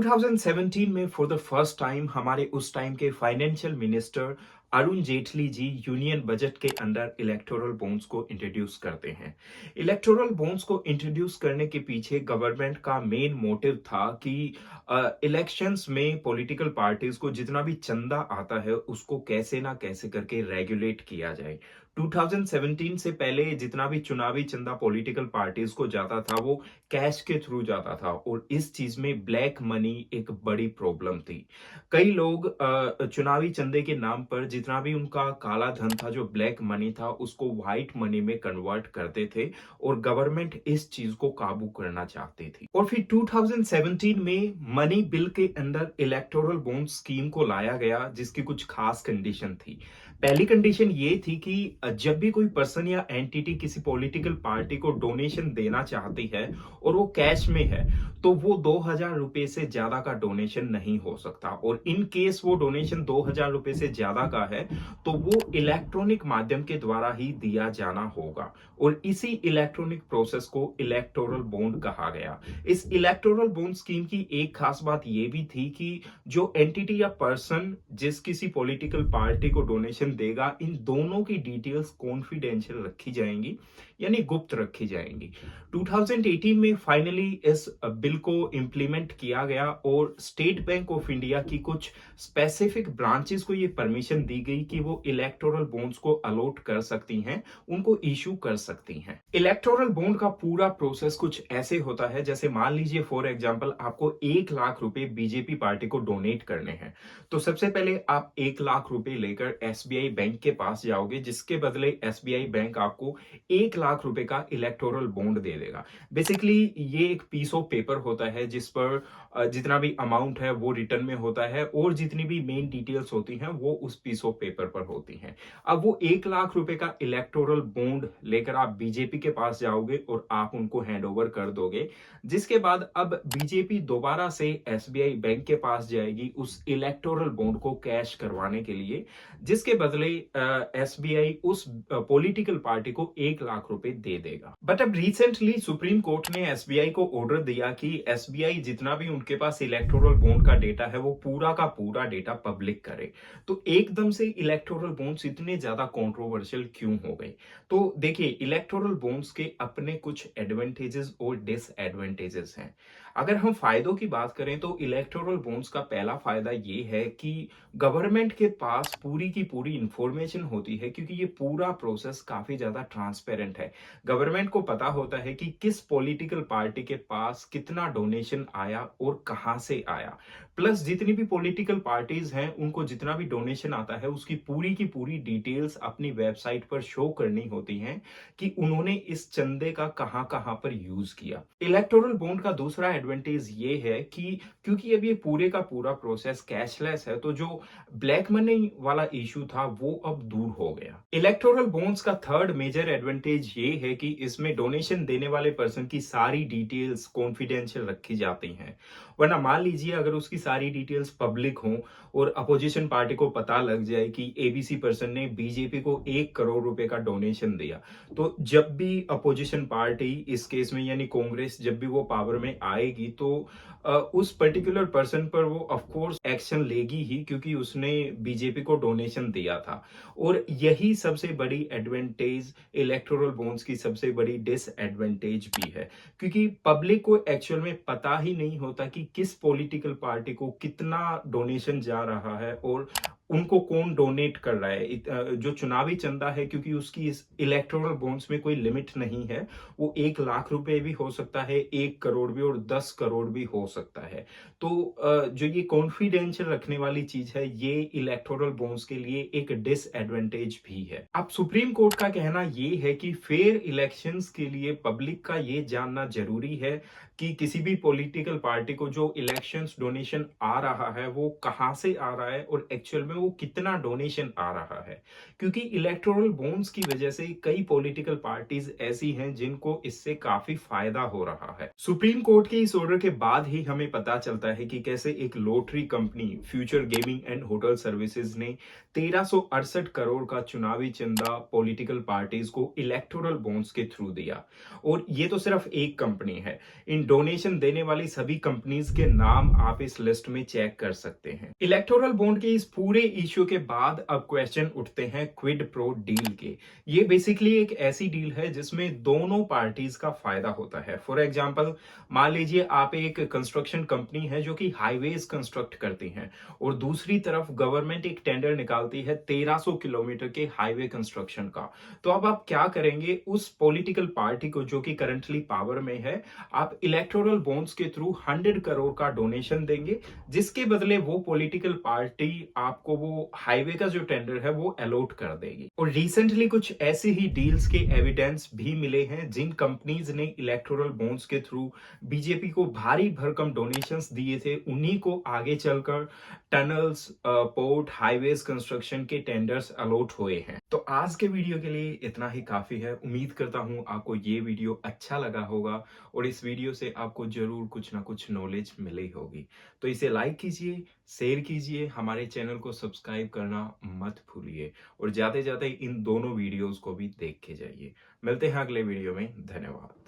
2017 में for the first time हमारे उस टाइम के financial minister Arun Jaitley ji union budget के अंदर इलेक्टोरल बॉन्ड्स को इंट्रोड्यूस करते हैं। इलेक्टोरल बॉन्ड्स को इंट्रोड्यूस करने के पीछे गवर्नमेंट का मेन मोटिव था कि इलेक्शंस में पॉलिटिकल पार्टीज को जितना भी चंदा आता है उसको कैसे ना कैसे करके रेगुलेट किया जाए। 2017 से पहले जितना भी चुनावी चंदा पॉलिटिकल पार्टीज को जाता था वो कैश के थ्रू जाता था और इस चीज में ब्लैक मनी एक बड़ी प्रॉब्लम थी। कई लोग चुनावी चंदे के नाम पर जितना भी उनका काला धन था, जो ब्लैक मनी था, उसको व्हाइट मनी में कन्वर्ट करते थे और गवर्नमेंट इस चीज को काबू करना चाहती थी। और फिर 2017 में मनी बिल के अंदर इलेक्टोरल बॉन्ड स्कीम को लाया गया जिसकी कुछ खास कंडीशन थी। पहली कंडीशन ये थी कि जब भी कोई पर्सन या एंटिटी किसी पॉलिटिकल पार्टी को डोनेशन देना चाहती है और वो कैश में है तो वो 2000 रुपए से ज्यादा का डोनेशन नहीं हो सकता, और इन केस वो डोनेशन 2000 रुपए से ज्यादा का है तो वो इलेक्ट्रॉनिक माध्यम के द्वारा ही दिया जाना होगा। और इसी इलेक्ट्रॉनिक प्रोसेस को इलेक्टोरल बॉन्ड कहा गया। इस इलेक्टोरल बॉन्ड स्कीम की एक खास बात ये भी थी कि जो एंटिटी या पर्सन जिस किसी पॉलिटिकल पार्टी को डोनेशन देगा, इन दोनों की डिटेल्स कॉन्फिडेंशियल रखी जाएंगी, यानी गुप्त रखी जाएंगी। 2018 में फाइनली इस बिल को इंप्लीमेंट किया गया और स्टेट बैंक ऑफ इंडिया की कुछ स्पेसिफिक ब्रांचेस को ये परमिशन दी गई कि वो इलेक्टोरल बॉन्ड्स को अलॉट कर सकती हैं, उनको इशू कर सकती हैं। इलेक्टोरल बॉन्ड का पूरा प्रोसेस कुछ ऐसे होता है, जैसे मान लीजिए फॉर एग्जांपल आपको 1 लाख रुपए बीजेपी पार्टी को डोनेट करने हैं, तो सबसे पहले आप 1 लाख रुपए लेकर एसबीआई बैंक के पास जाओगे, जिसके बदले एसबीआई बैंक आपको 1 लाख रुपए का इलेक्टोरल बॉन्ड दे देगा। बेसिकली ये एक पीस ऑफ पेपर होता है जिस पर जितना भी अमाउंट है वो रिटर्न में होता है और जितनी भी मेन डिटेल्स होती हैं वो उस पीस ऑफ पेपर पर होती हैं। अब वो 1 लाख रुपए का इलेक्टोरल बॉन्ड लेकर आप बीजेपी के पास जाओगे और आप उनको हैंड ओवर कर दोगे, जिसके बाद अब बीजेपी दोबारा से एसबीआई बैंक के पास जाएगी उस इलेक्टोरल बॉन्ड को कैश करवाने के लिए, जिसके बदले एसबीआई उस पॉलिटिकल पार्टी को 1 लाख रुपए दे देगा। बट अब रिसेंटली सुप्रीम कोर्ट ने एसबीआई को ऑर्डर दिया कि एसबीआई जितना भी उनके पास इलेक्टोरल बॉन्ड का डेटा है वो पूरा का पूरा डेटा पब्लिक करे। तो एकदम से इलेक्टोरल बॉन्ड्स इतने ज्यादा कंट्रोवर्शियल क्यों हो गए? तो देखिए, इलेक्टोरल बॉन्ड्स के अपने कुछ एडवांटेजेस और डिसएडवांटेजेस हैं। अगर हम फायदों की बात करें तो इलेक्टोरल बॉन्ड्स का पहला फायदा ये है कि गवर्नमेंट के पास पूरी की पूरी इंफॉर्मेशन होती है, क्योंकि ये पूरा प्रोसेस काफी ज्यादा ट्रांसपेरेंट है। गवर्नमेंट को पता होता है कि किस पॉलिटिकल पार्टी के पास कितना डोनेशन आया और कहां से आया। प्लस जितनी भी पॉलिटिकल पार्टीज हैं उनको जितना भी डोनेशन आता है उसकी पूरी डिटेल्स अपनी वेबसाइट पर शो करनी होती हैं कि उन्होंने इस चंदे का कहां कहां पर यूज किया। इलेक्टोरल बॉन्ड का दूसरा एडवांटेज ये है कि क्योंकि अब ये पूरे का पूरा प्रोसेस कैशलेस है तो जो ब्लैक मनी वाला इशू था वो अब दूर हो गया। इलेक्टोरल बॉन्ड्स का थर्ड मेजर एडवांटेज ये है कि इसमें डोनेशन देने वाले पर्सन की सारी डिटेल्स कॉन्फिडेंशियल रखी जाती हैं। वरना मान लीजिए अगर उसकी सारी डिटेल्स पब्लिक हों और अपोजिशन पार्टी को पता लग जाए कि एबीसी पर्सन ने बीजेपी को 1 करोड़ रुपए का डोनेशन दिया, तो जब भी अपोजिशन पार्टी, इस केस में यानी कांग्रेस, जब भी वो पावर में आएगी तो उस पर्टिकुलर पर्सन पर वो ऑफ कोर्स एक्शन लेगी ही, क्योंकि उसने बीजेपी को डोनेशन दिया था। और यही सबसे बड़ी एडवांटेज इलेक्टोरल बॉन्ड्स की सबसे बड़ी डिसएडवांटेज भी है, क्योंकि पब्लिक को एक्चुअल में पता ही नहीं होता कि किस पॉलिटिकल पार्टी को कितना डोनेशन जा रहा है और उनको कौन डोनेट कर रहा है। जो चुनावी चंदा है, क्योंकि उसकी इस इलेक्टोरल बॉन्ड्स में कोई लिमिट नहीं है, वो 1 लाख रुपए भी हो सकता है, 1 करोड़ भी और 10 करोड़ भी हो सकता है। तो जो ये कॉन्फिडेंशियल रखने वाली चीज है ये इलेक्टोरल बॉन्ड्स के लिए एक डिसएडवांटेज भी है। अब सुप्रीम कोर्ट का कहना ये है कि फेयर इलेक्शंस के लिए पब्लिक का ये जानना जरूरी है कि किसी भी पॉलिटिकल पार्टी को जो इलेक्शंस डोनेशन आ रहा है वो कहां से आ रहा है और एक्चुअल में वो वो कितना डोनेशन आ रहा है, क्योंकि इलेक्टोरल बॉन्ड्स की वजह से कई पॉलिटिकल पार्टीज ऐसी हैं जिनको इससे काफी फायदा हो रहा है। सुप्रीम कोर्ट के इस ऑर्डर के बाद ही हमें पता चलता है कि कैसे एक lottery company future gaming and hotel services ने 1368 करोड़ का चुनावी चंदा पॉलिटिकल पार्टीज को इलेक्टोरल बॉन्ड्स के थ्रू दिया। और ये तो सिर्फ एक कंपनी है, इन डोनेशन देने वाली सभी कंपनीज के नाम आप इस लिस्ट में चेक कर सकते हैं। इलेक्टोरल बॉन्ड के इस पूरे इश्यू के बाद अब क्वेश्चन उठते हैं क्विड प्रो डील के। ये बेसिकली एक ऐसी डील है जिसमें दोनों पार्टीज का फायदा होता है। फॉर एग्जांपल, मान लीजिए आप एक कंस्ट्रक्शन कंपनी है जो कि हाईवेज कंस्ट्रक्ट करती है, और दूसरी तरफ गवर्नमेंट एक टेंडर निकालती है 1300 किलोमीटर के हाईवे कंस्ट्रक्शन का। तो अब आप क्या करेंगे, उस पॉलिटिकल पार्टी को जो कि करंटली पावर में है, आप इलेक्टोरल बॉन्ड्स के थ्रू 100 करोड़ का डोनेशन देंगे, जिसके बदले वो पॉलिटिकल पार्टी आपको वो हाईवे का जो टेंडर है वो अलॉट कर देगी। और रिसेंटली कुछ ऐसे ही डील्स के एविडेंस भी मिले हैं जिन कंपनीज ने इलेक्टोरल बॉन्ड्स के थ्रू बीजेपी को भारी भरकम डोनेशंस दिए थे, उन्हीं को आगे चलकर टनल्स, पोर्ट, हाईवेज कंस्ट्रक्शन के टेंडर्स अलॉट हुए हैं। तो आज के वीडियो के लिए इतना ही काफी है। उम्मीद करता हूं आपको ये वीडियो अच्छा लगा होगा और इस वीडियो से आपको जरूर कुछ ना कुछ नॉलेज मिली होगी। तो इसे लाइक कीजिए, शेयर कीजिए, हमारे चैनल को सब्सक्राइब करना मत भूलिए, और जाते जाते इन दोनों वीडियोस को भी देख के जाइए। मिलते हैं अगले वीडियो में। धन्यवाद।